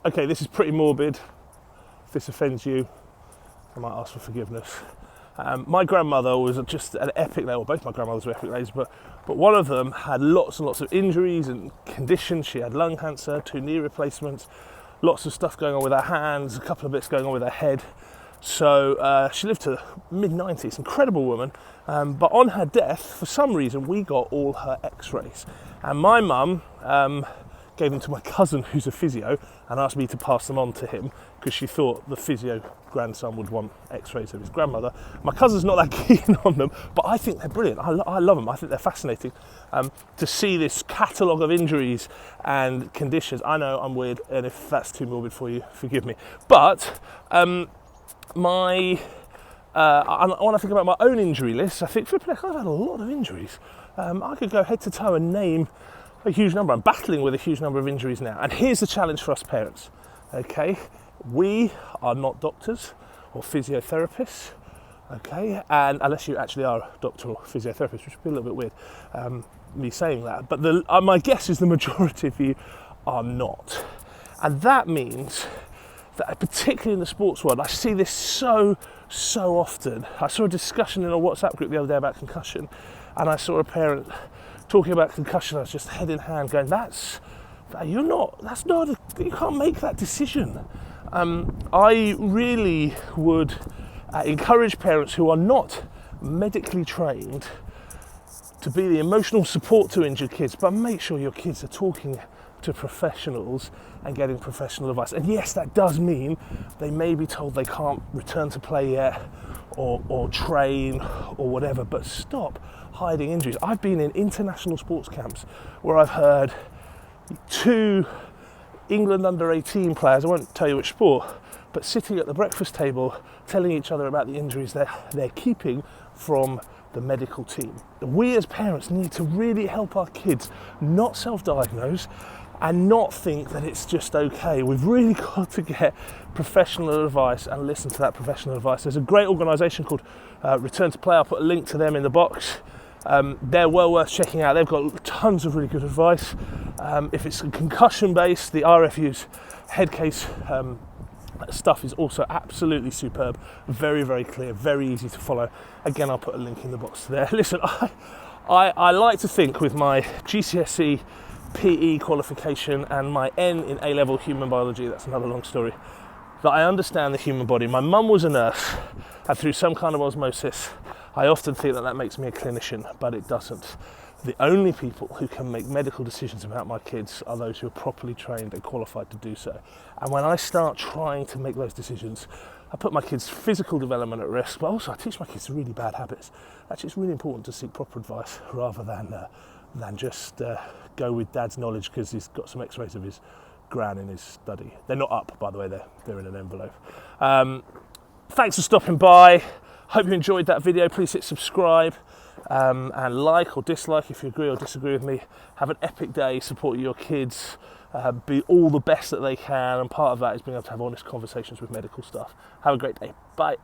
okay, this is pretty morbid. If this offends you, I might ask for forgiveness. My grandmother was just an epic lady, well, both my grandmothers were epic ladies, but one of them had lots and lots of injuries and conditions. She had lung cancer, 2 knee replacements, lots of stuff going on with her hands, a couple of bits going on with her head. So she lived to mid-90s, incredible woman. But on her death, for some reason, we got all her x-rays. And my mum gave them to my cousin, who's a physio, and asked me to pass them on to him because she thought the physio grandson would want x-rays of his grandmother. My cousin's not that keen on them, but I think they're brilliant. I love them. I think they're fascinating. To see this catalogue of injuries and conditions. I know I'm weird, and if that's too morbid for you, forgive me. But when I think about my own injury list, I think, flipping heck, I've had a lot of injuries. I could go head to toe and name a huge number. I'm battling with a huge number of injuries now. And here's the challenge for us parents, okay? We are not doctors or physiotherapists, okay? And unless you actually are a doctor or physiotherapist, which would be a little bit weird, me saying that. But my guess is the majority of you are not. And that means that, particularly in the sports world, I see this so often. I saw a discussion in a WhatsApp group the other day about concussion, and I saw a parent talking about concussion. I was just head in hand going, you can't make that decision. I really would encourage parents who are not medically trained to be the emotional support to injured kids, but make sure your kids are talking to professionals and getting professional advice. And yes, that does mean they may be told they can't return to play yet or train or whatever, but stop hiding injuries. I've been in international sports camps where I've heard 2 England under 18 players, I won't tell you which sport, but sitting at the breakfast table telling each other about the injuries they're keeping from the medical team. We as parents need to really help our kids not self-diagnose and not think that it's just okay. We've really got to get professional advice and listen to that professional advice. There's a great organisation called Return to Play. I'll put a link to them in the box. They're well worth checking out. They've got tons of really good advice. If it's concussion based, the RFU's head case stuff is also absolutely superb, very, very clear, very easy to follow. Again, I'll put a link in the box there. Listen, I like to think with my GCSE PE qualification and my N in A-level human biology, that's another long story, that I understand the human body. My mum was a nurse, and through some kind of osmosis, I often think that makes me a clinician, but it doesn't. The only people who can make medical decisions about my kids are those who are properly trained and qualified to do so. And when I start trying to make those decisions, I put my kids' physical development at risk, but also I teach my kids really bad habits. Actually, it's really important to seek proper advice rather than just go with dad's knowledge because he's got some x-rays of his gran in his study. They're not up, by the way, they're in an envelope. Thanks for stopping by. Hope you enjoyed that video. Please hit subscribe and like or dislike if you agree or disagree with me. Have an epic day supporting your kids. Be all the best that they can, and part of that is being able to have honest conversations with medical staff. Have a great day. Bye.